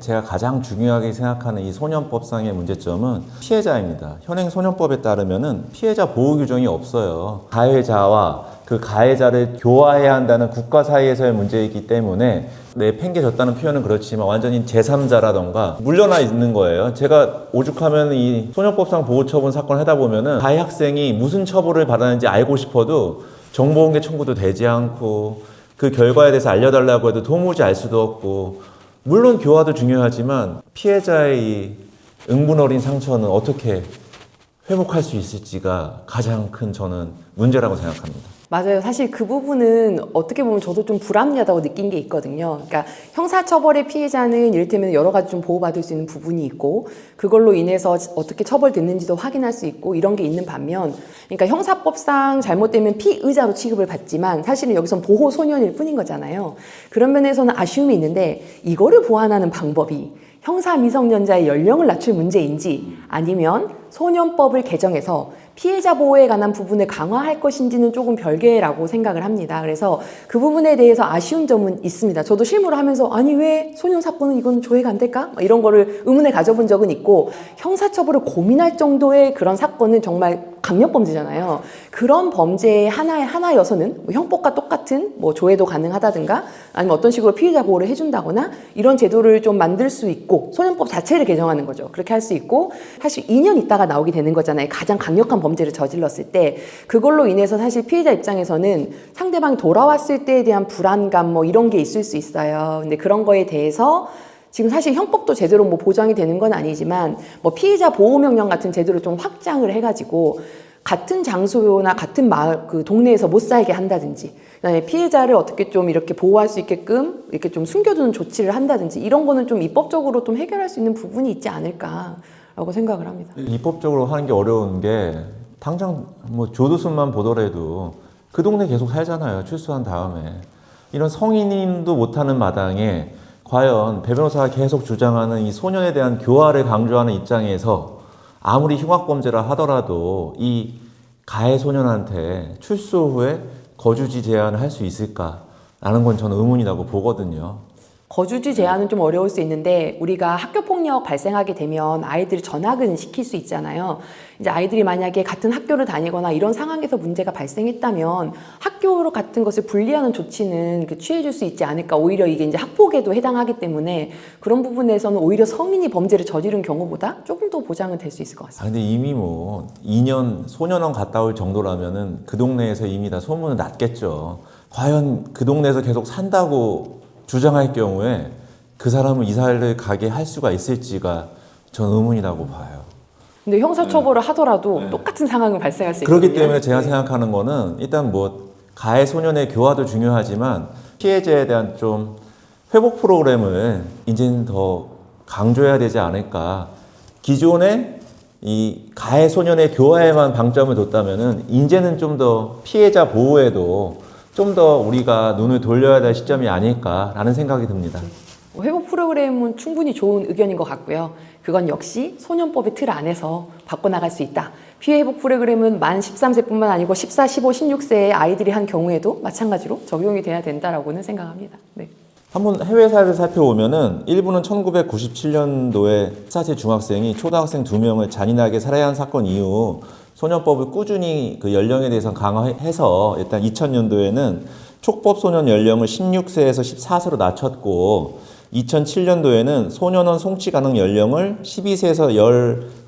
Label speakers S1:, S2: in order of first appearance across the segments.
S1: 제가 가장 중요하게 생각하는 이 소년법상의 문제점은 피해자입니다. 현행 소년법에 따르면은 피해자 보호 규정이 없어요. 가해자와 그 가해자를 교화해야 한다는 국가 사이에서의 문제이기 때문에 내 팽개졌다는 표현은 그렇지만 완전히 제3자라던가 물러나 있는 거예요. 제가 오죽하면 이 소년법상 보호처분 사건을 하다 보면은 가해 학생이 무슨 처벌을 받았는지 알고 싶어도 정보공개 청구도 되지 않고 그 결과에 대해서 알려달라고 해도 도무지 알 수도 없고, 물론 교화도 중요하지만 피해자의 이 응분 어린 상처는 어떻게 회복할 수 있을지가 가장 큰 저는 문제라고 생각합니다.
S2: 맞아요. 사실 그 부분은 어떻게 보면 저도 좀 불합리하다고 느낀 게 있거든요. 그러니까 형사처벌의 피해자는 이를테면 여러 가지 좀 보호받을 수 있는 부분이 있고, 그걸로 인해서 어떻게 처벌됐는지도 확인할 수 있고 이런 게 있는 반면, 그러니까 형사법상 잘못되면 피의자로 취급을 받지만 사실은 여기선 보호 소년일 뿐인 거잖아요. 그런 면에서는 아쉬움이 있는데, 이거를 보완하는 방법이 형사 미성년자의 연령을 낮출 문제인지 아니면 소년법을 개정해서 피해자 보호에 관한 부분을 강화할 것인지는 조금 별개라고 생각을 합니다. 그래서 그 부분에 대해서 아쉬운 점은 있습니다. 저도 실무를 하면서 아니 왜 소년 사건은 이건 조회가 안 될까? 이런 거를 의문을 가져본 적은 있고, 형사처벌을 고민할 정도의 그런 사건은 정말 강력범죄잖아요. 그런 범죄의 하나여서는 뭐 형법과 똑같은 뭐 조회도 가능하다든가 아니면 어떤 식으로 피해자 보호를 해준다거나 이런 제도를 좀 만들 수 있고, 소년법 자체를 개정하는 거죠. 그렇게 할 수 있고, 사실 2년 있다가 나오게 되는 거잖아요. 가장 강력한 범죄를 저질렀을 때. 그걸로 인해서 사실 피해자 입장에서는 상대방이 돌아왔을 때에 대한 불안감 뭐 이런 게 있을 수 있어요. 근데 그런 거에 대해서 지금 사실 형법도 제대로 뭐 보장이 되는 건 아니지만 뭐 피해자 보호명령 같은 제도를 좀 확장을 해가지고 같은 장소나 같은 마을, 그 동네에서 못 살게 한다든지, 그다음에 피해자를 어떻게 좀 이렇게 보호할 수 있게끔 이렇게 좀 숨겨두는 조치를 한다든지, 이런 거는 좀 입법적으로 좀 해결할 수 있는 부분이 있지 않을까라고 생각을 합니다.
S1: 입법적으로 하는 게 어려운 게, 당장 뭐 조두순만 보더라도 그 동네 계속 살잖아요. 출소한 다음에. 이런 성인도 못하는 마당에 과연 배 변호사가 계속 주장하는 이 소년에 대한 교화를 강조하는 입장에서 아무리 흉악범죄라 하더라도 이 가해 소년한테 출소 후에 거주지 제한을 할 수 있을까라는 건 저는 의문이라고 보거든요.
S2: 거주지 제한은 좀 어려울 수 있는데, 우리가 학교폭력 발생하게 되면 아이들을 전학은 시킬 수 있잖아요. 이제 아이들이 만약에 같은 학교를 다니거나 이런 상황에서 문제가 발생했다면 학교 같은 것을 분리하는 조치는 취해줄 수 있지 않을까. 오히려 이게 이제 학폭에도 해당하기 때문에 그런 부분에서는 오히려 성인이 범죄를 저지른 경우보다 조금 더 보장은 될 수 있을 것 같습니다.
S1: 근데 이미 뭐 2년 소년원 갔다 올 정도라면은 그 동네에서 이미 다 소문은 났겠죠. 과연 그 동네에서 계속 산다고 주장할 경우에 그 사람은 이사를 가게 할 수가 있을지가 전 의문이라고 봐요.
S2: 근데 형사처벌을 하더라도 똑같은 상황은 발생할 수 있거든요.
S1: 그렇기 때문에 제가 생각하는 거는 일단 뭐 가해 소년의 교화도 중요하지만 피해자에 대한 좀 회복 프로그램을 이제는 더 강조해야 되지 않을까. 기존에 이 가해 소년의 교화에만 방점을 뒀다면은 이제는 좀 더 피해자 보호에도 좀 더 우리가 눈을 돌려야 될 시점이 아닐까라는 생각이 듭니다.
S2: 회복 프로그램은 충분히 좋은 의견인 것 같고요. 그건 역시 소년법의 틀 안에서 바꿔나갈 수 있다. 피해 회복 프로그램은 만 13세뿐만 아니고 14, 15, 16세의 아이들이 한 경우에도 마찬가지로 적용이 돼야 된다라고는 생각합니다. 네.
S1: 한번 해외 사례를 살펴보면은 일부는 1997년도에 14세 중학생이 초등학생 2명을 잔인하게 살해한 사건 이후 소년법을 꾸준히 그 연령에 대해서 강화해서 일단 2000년도에는 촉법 소년 연령을 16세에서 14세로 낮췄고, 2007년도에는 소년원 송치 가능 연령을 12세에서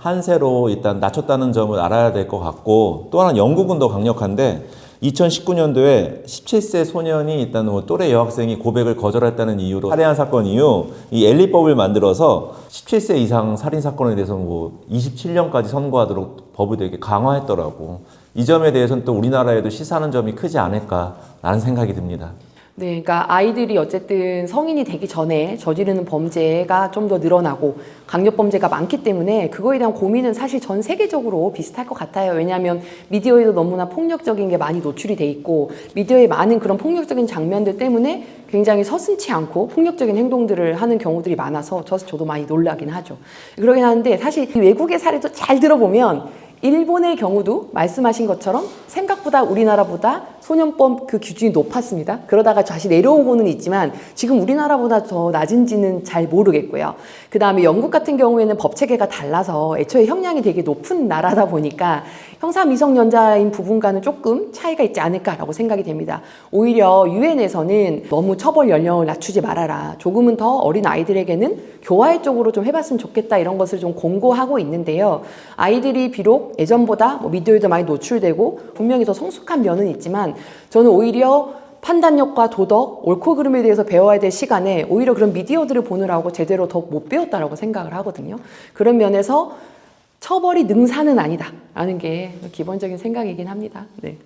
S1: 11세로 일단 낮췄다는 점을 알아야 될 것 같고, 또 하나 영국은 더 강력한데 2019년도에 17세 소년이 일단 뭐 또래 여학생이 고백을 거절했다는 이유로 살해한 사건 이후 이 엘리법을 만들어서 17세 이상 살인 사건에 대해서 뭐 27년까지 선고하도록 법을 되게 강화했더라고. 이 점에 대해서는 또 우리나라에도 시사하는 점이 크지 않을까라는 생각이 듭니다.
S2: 네, 그러니까 아이들이 어쨌든 성인이 되기 전에 저지르는 범죄가 좀 더 늘어나고 강력범죄가 많기 때문에 그거에 대한 고민은 사실 전 세계적으로 비슷할 것 같아요. 왜냐하면 미디어에도 너무나 폭력적인 게 많이 노출이 돼 있고, 미디어의 많은 그런 폭력적인 장면들 때문에 굉장히 서슴지 않고 폭력적인 행동들을 하는 경우들이 많아서 저도 많이 놀라긴 하죠. 그러긴 하는데 사실 외국의 사례도 잘 들어보면 일본의 경우도 말씀하신 것처럼 생각보다 우리나라보다 소년법 그 기준이 높았습니다. 그러다가 다시 내려오고는 있지만 지금 우리나라보다 더 낮은지는 잘 모르겠고요. 그 다음에 영국 같은 경우에는 법 체계가 달라서 애초에 형량이 되게 높은 나라다 보니까 형사 미성년자인 부분과는 조금 차이가 있지 않을까라고 생각이 됩니다. 오히려 유엔에서는 너무 처벌 연령을 낮추지 말아라. 조금은 더 어린 아이들에게는 교화의 쪽으로 좀 해봤으면 좋겠다 이런 것을 좀 공고하고 있는데요. 아이들이 비록 예전보다 미디어에도 많이 노출되고 분명히 더 성숙한 면은 있지만 저는 오히려 판단력과 도덕, 옳고 그름에 대해서 배워야 될 시간에 오히려 그런 미디어들을 보느라고 제대로 더 못 배웠다라고 생각을 하거든요. 그런 면에서 처벌이 능사는 아니다라는 게 기본적인 생각이긴 합니다. 네.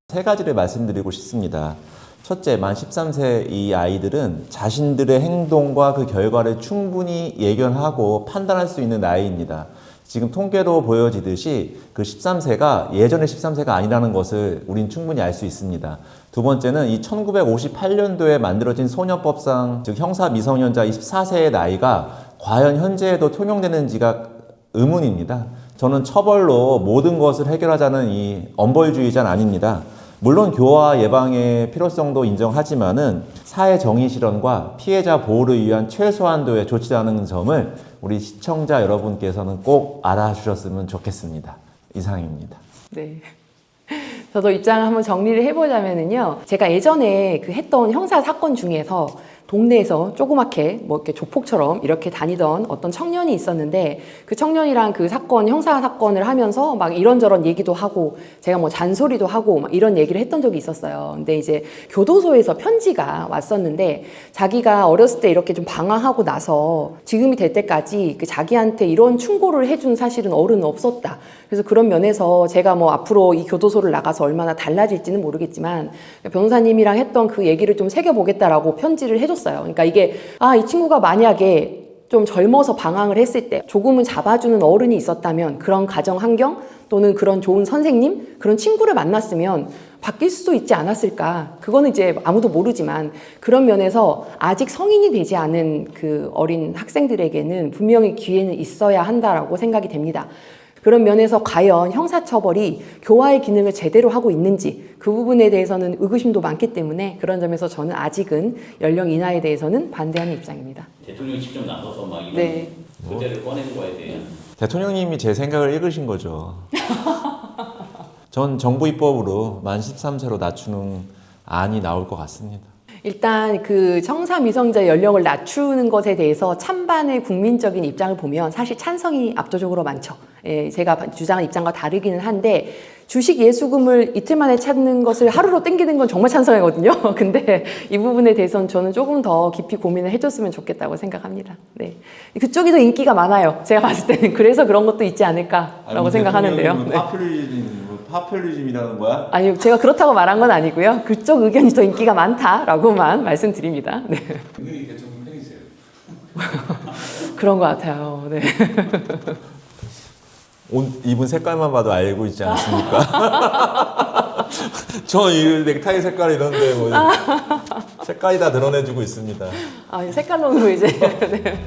S1: 세 가지를 말씀드리고 싶습니다. 첫째, 만 13세 이 아이들은 자신들의 행동과 그 결과를 충분히 예견하고 판단할 수 있는 나이입니다. 지금 통계로 보여지듯이 그 13세가 예전의 13세가 아니라는 것을 우린 충분히 알 수 있습니다. 두 번째는 이 1958년도에 만들어진 소년법상, 즉 형사 미성년자 24세의 나이가 과연 현재에도 통용되는지가 의문입니다. 저는 처벌로 모든 것을 해결하자는 이 엄벌주의자는 아닙니다. 물론 교화 예방의 필요성도 인정하지만은 사회 정의 실현과 피해자 보호를 위한 최소한도의 조치라는 점을 우리 시청자 여러분께서는 꼭 알아주셨으면 좋겠습니다. 이상입니다.
S2: 네. 저도 입장을 한번 정리를 해보자면은요. 제가 예전에 그 했던 형사 사건 중에서 동네에서 조그맣게 이렇게 조폭처럼 이렇게 다니던 어떤 청년이 있었는데 그 청년이랑 그 사건, 형사 사건을 하면서 막 이런저런 얘기도 하고 제가 잔소리도 하고 막 이런 얘기를 했던 적이 있었어요. 근데 이제 교도소에서 편지가 왔었는데 자기가 어렸을 때 이렇게 좀 방황하고 나서 지금이 될 때까지 그 자기한테 이런 충고를 해준 사실은 어른은 없었다. 그래서 그런 면에서 제가 앞으로 이 교도소를 나가서 얼마나 달라질지는 모르겠지만 변호사님이랑 했던 그 얘기를 좀 새겨보겠다라고 편지를 해줬어요. 그러니까 이게 이 친구가 만약에 좀 젊어서 방황을 했을 때 조금은 잡아주는 어른이 있었다면 그런 가정 환경 또는 그런 좋은 선생님, 그런 친구를 만났으면 바뀔 수도 있지 않았을까. 그거는 이제 아무도 모르지만 그런 면에서 아직 성인이 되지 않은 그 어린 학생들에게는 분명히 기회는 있어야 한다라고 생각이 됩니다. 그런 면에서 과연 형사처벌이 교화의 기능을 제대로 하고 있는지 그 부분에 대해서는 의구심도 많기 때문에 그런 점에서 저는 아직은 연령 인하에 대해서는 반대하는 입장입니다.
S3: 대통령이 직접 나서서 막 이런
S2: 네.
S3: 소재를 꺼내고 와야 돼요.
S1: 대통령님이 제 생각을 읽으신 거죠. 전 정부 입법으로 만 13세로 낮추는 안이 나올 것 같습니다.
S2: 일단 그 청사 미성자 연령을 낮추는 것에 대해서 찬반의 국민적인 입장을 보면 사실 찬성이 압도적으로 많죠. 예, 제가 주장한 입장과 다르기는 한데 주식 예수금을 이틀 만에 찾는 것을 하루로 땡기는 건 정말 찬성이거든요. 근데 이 부분에 대해서는 저는 조금 더 깊이 고민을 해줬으면 좋겠다고 생각합니다. 네, 그쪽이 더 인기가 많아요. 제가 봤을 때는 그래서 그런 것도 있지 않을까라고 생각하는데요. 네.
S1: 파퓰리즘이라는 거야?
S2: 아니요, 제가 그렇다고 말한 건 아니고요. 그쪽 의견이 더 인기가 많다라고만 말씀드립니다. 네.
S3: 굉장히 대통령 팬이세요.
S2: 그런 것 같아요. 네.
S1: 옷 입은 색깔만 봐도 알고 있지 않습니까? 저 이 넥타이 색깔 이런데 색깔이 다 드러내주고 있습니다.
S2: 색깔론으로 이제. 네.